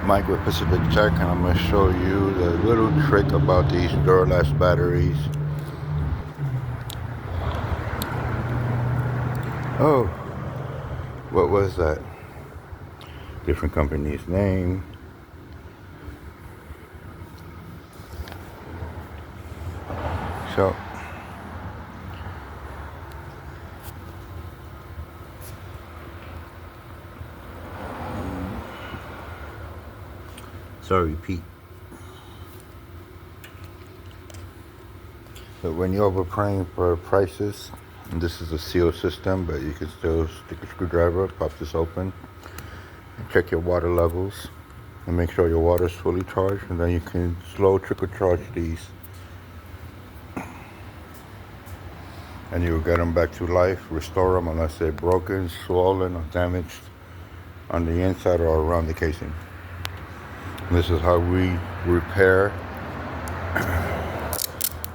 Mike with Pacific Tech, and I'm going to show you the little trick about these Duralast batteries. Oh, what was that? Different company's name. So, sorry, Pete. But when you're overpaying for prices, and this is a seal system, but you can still stick a screwdriver, pop this open, and check your water levels, and make sure your water is fully charged, and then you can slow trickle charge these, and you'll get them back to life, restore them unless they're broken, swollen, or damaged on the inside or around the casing. And this is how we repair,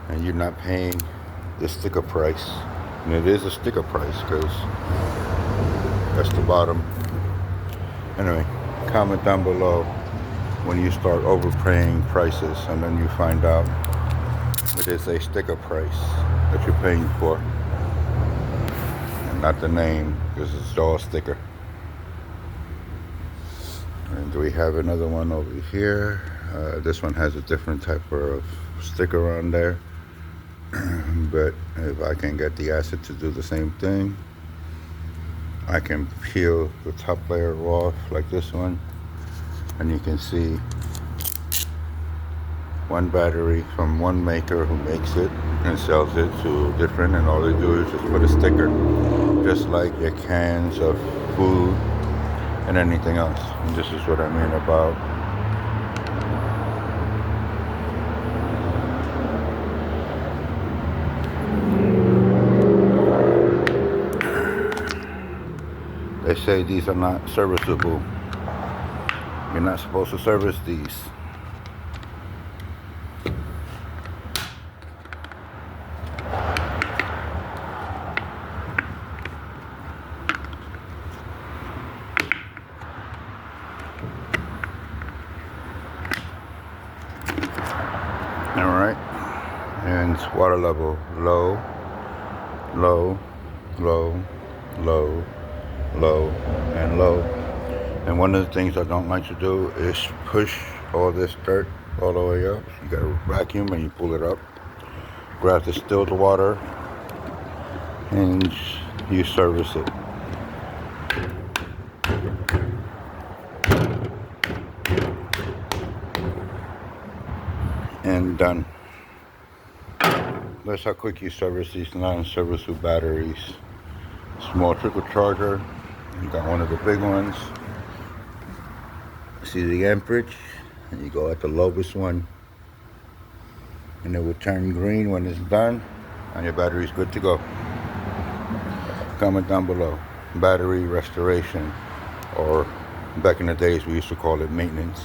and you're not paying the sticker price. And it is a sticker price because that's the bottom. Anyway, comment down below when you start overpaying prices and then you find out it is a sticker price that you're paying for and not the name, because it's all a sticker. And we have another one over here. This one has a different type of sticker on there. But if I can get the acid to do the same thing, I can peel the top layer off like this one, and you can see one battery from one maker who makes it and sells it to different, and all they do is just put a sticker, just like your cans of food and anything else. And this is what I mean about they say these are not serviceable. You're not supposed to service these. Alright, and water level low, low, low, low, low, and low. And one of the things I don't like to do is push all this dirt all the way up. You gotta vacuum and you pull it up, grab the distilled water, and you service it. And done. That's how quick you service these non-serviceable batteries. Small trickle charger. You got one of the big ones. See the amperage, and you go at the lowest one, and it will turn green when it's done, and your battery is good to go. Comment down below. Battery restoration, or back in the days we used to call it maintenance.